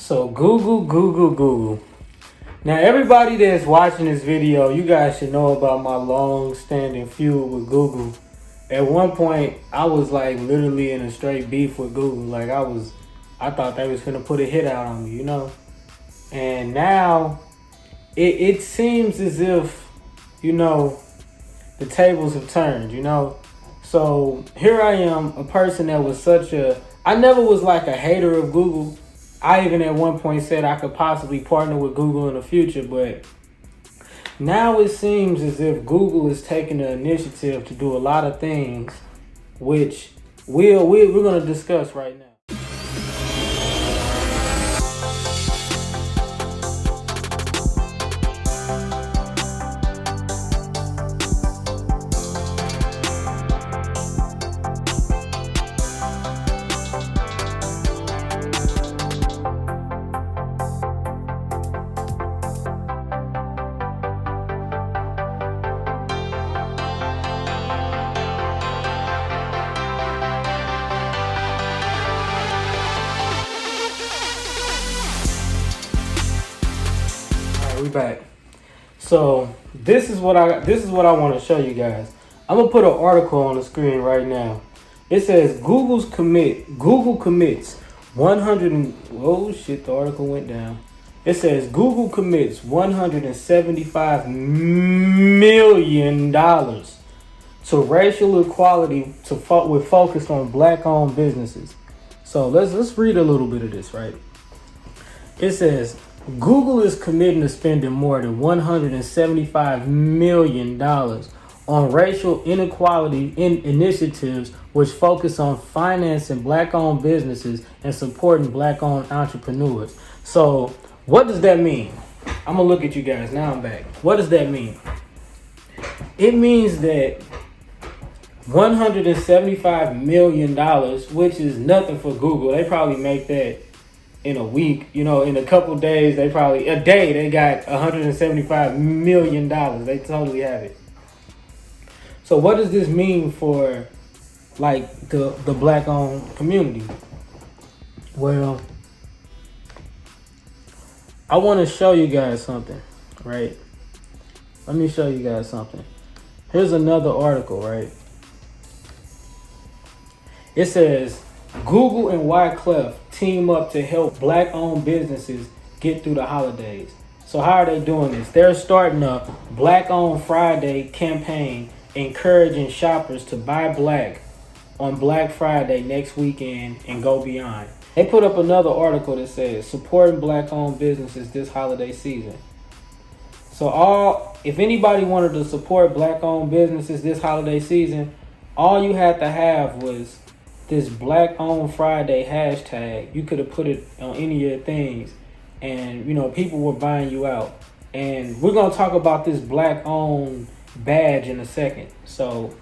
So Google. Now everybody that's watching this video, you guys should know about my long-standing feud with Google. At one point, I was like literally in a straight beef with Google. Like I thought they was gonna put a hit out on me, you know? And now it seems as if, you know, the tables have turned, you know? So here I am, a person that was I never was like a hater of Google. I even at one point said I could possibly partner with Google in the future, but now it seems as if Google is taking the initiative to do a lot of things, which we're going to discuss right now. We back. So this is what I want to show you guys. I'm gonna put an article on the screen right now. It says Google commits 100 oh shit, the article went down. It says Google commits $175 million to racial equality with focus on black-owned businesses. So let's read a little bit of this, right? It says Google is committing to spending more than $175 million on racial inequality initiatives which focus on financing black-owned businesses and supporting black-owned entrepreneurs. So what does that mean? I'm going to look at you guys. Now I'm back. What does that mean? It means that $175 million, which is nothing for Google. They probably make that in a week, you know, in a couple days, they got $175 million. They totally have it. So what does this mean for like the black owned community? Well, I want to show you guys something, right? Let me show you guys something. Here's another article, right? It says Google and Wyclef team up to help black-owned businesses get through the holidays. So how are they doing this? They're starting a Black-Owned Friday campaign encouraging shoppers to buy black on Black Friday next weekend and go beyond. They put up another article that says supporting black-owned businesses this holiday season. So if anybody wanted to support black-owned businesses this holiday season, all you had to have was this Black Owned Friday hashtag. You could have put it on any of your things and, you know, people were buying you out. And we're going to talk about this Black Owned badge in a second. So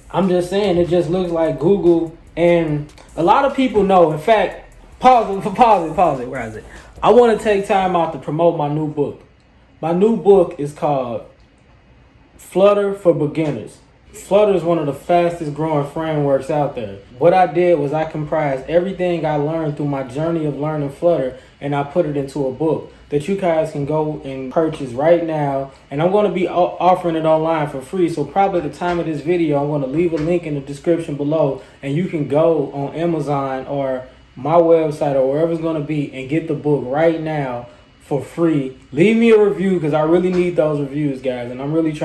I'm just saying, it just looks like Google, and a lot of people know. In fact, pause it. Where is it? I want to take time out to promote my new book. My new book is called Flutter for Beginners. Flutter is one of the fastest growing frameworks out there. What I did was I comprised everything I learned through my journey of learning Flutter, and I put it into a book that you guys can go and purchase right now. And I'm going to be offering it online for free. So probably at the time of this video, I'm going to leave a link in the description below, and you can go on Amazon or my website or wherever it's going to be and get the book right now for free. Leave me a review because I really need those reviews, guys. And I'm going to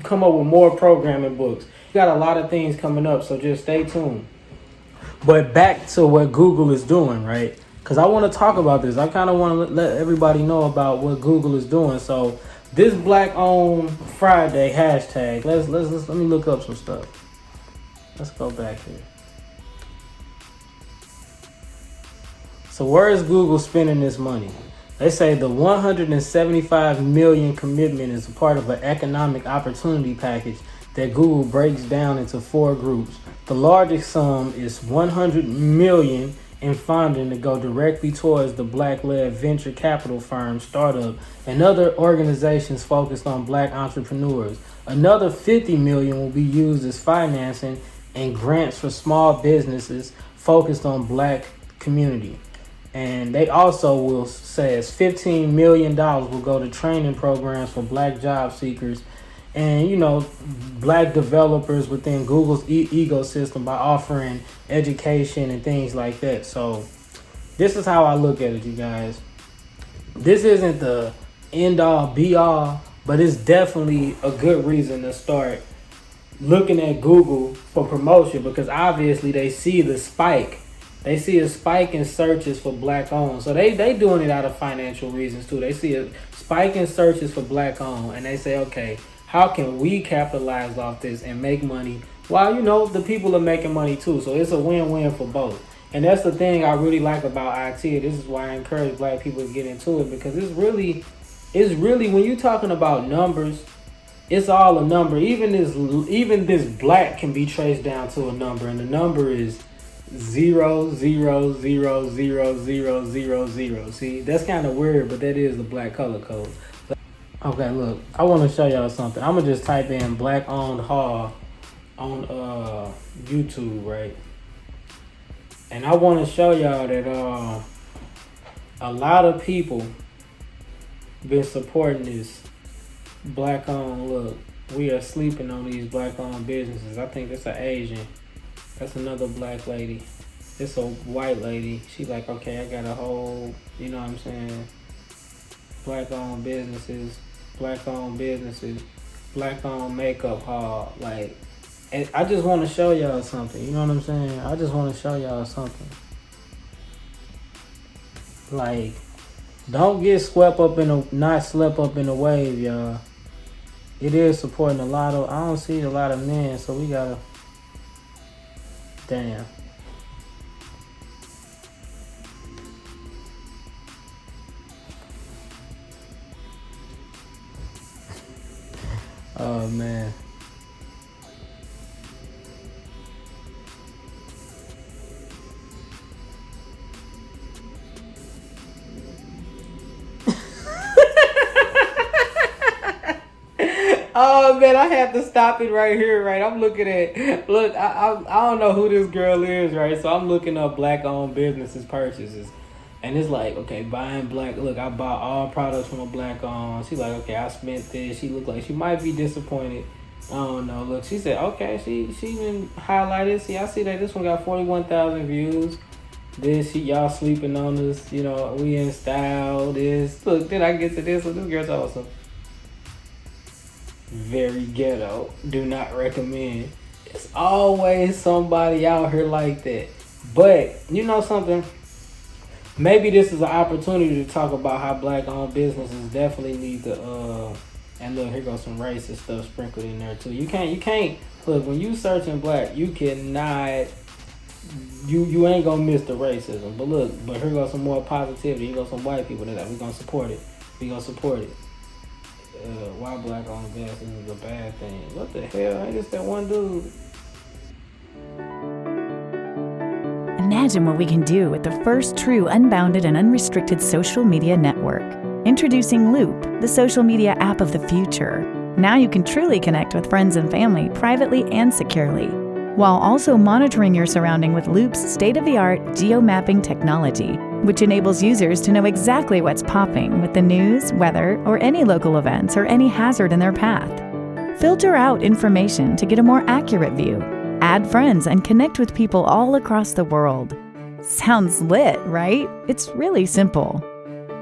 come up with more programming books. We got a lot of things coming up, so just stay tuned. But back to what Google is doing, right? Because I want to talk about this. I kind of want to let everybody know about what Google is doing. So this Black Owned Friday hashtag, let me look up some stuff. Let's go back here. So where is Google spending this money? They say the $175 million commitment is a part of an economic opportunity package that Google breaks down into 4 groups. The largest sum is $100 million in funding to go directly towards the black-led venture capital firm, startup, and other organizations focused on black entrepreneurs. Another $50 million will be used as financing and grants for small businesses focused on black community. And they also will says $15 million will go to training programs for black job seekers and black developers within Google's ecosystem by offering education and things like that. So this is how I look at it, you guys. This isn't the end all be all, but it's definitely a good reason to start looking at Google for promotion, because obviously they see the spike. They see a spike in searches for black owned. So they doing it out of financial reasons too. They see a spike in searches for black owned and they say, okay, how can we capitalize off this and make money while the people are making money too. So it's a win-win for both. And that's the thing I really like about IT. This is why I encourage black people to get into it, because it's really when you're talking about numbers, it's all a number. Even this black can be traced down to a number, and the number is 0 See, that's kind of weird, but that is the black color code. Okay, look, I want to show y'all something. I'm gonna just type in black owned haul on YouTube, right? And I want to show y'all that a lot of people been supporting this black owned. Look, we are sleeping on these black owned businesses. I think that's an Asian. That's another black lady. It's a white lady. She like, okay, I got a whole, you know what I'm saying? Black owned businesses, black owned makeup haul. Like, and I just want to show y'all something. You know what I'm saying? I just want to show y'all something. Like, don't get not swept up in the wave, y'all. It is supporting a lot of, I don't see a lot of men, so we gotta, damn. Oh man. Oh man, I have to stop it right here, right? I'm looking at, look, I don't know who this girl is, right? So I'm looking up black owned businesses purchases. And it's like, okay, buying black, look, I bought all products from a black owned. She like, okay, I spent this. She looked like she might be disappointed. I don't know. Look, she said, okay, she even highlighted. See, I see that this one got 41,000 views. This, y'all sleeping on this, we in style, this. Look, then I get to this one. This girl's awesome. Very ghetto. Do not recommend. It's always somebody out here like that. But you know something? Maybe this is an opportunity to talk about how black owned businesses definitely need to and look, here goes some racist stuff sprinkled in there too. You can't look, when you searching black, you cannot, you ain't gonna miss the racism. But look, here goes some more positivity. Here goes some white people that we're gonna support it. Why black owned business is a bad thing. What the hell? Ain't this that one dude? Imagine what we can do with the first true unbounded and unrestricted social media network. Introducing Loop, the social media app of the future. Now you can truly connect with friends and family privately and securely, while also monitoring your surrounding with Loop's state-of-the-art geomapping technology, which enables users to know exactly what's popping with the news, weather, or any local events or any hazard in their path. Filter out information to get a more accurate view. Add friends and connect with people all across the world. Sounds lit, right? It's really simple.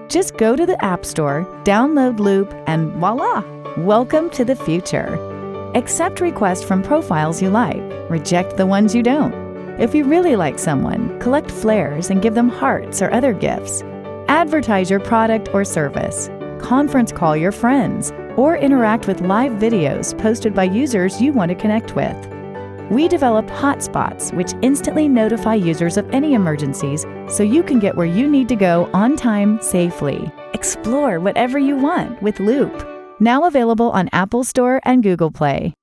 Just go to the App Store, download Loop, and voila! Welcome to the future. Accept requests from profiles you like. Reject the ones you don't. If you really like someone, collect flares and give them hearts or other gifts. Advertise your product or service. Conference call your friends, or interact with live videos posted by users you want to connect with. We developed hotspots, which instantly notify users of any emergencies so you can get where you need to go on time safely. Explore whatever you want with Loop. Now available on Apple Store and Google Play.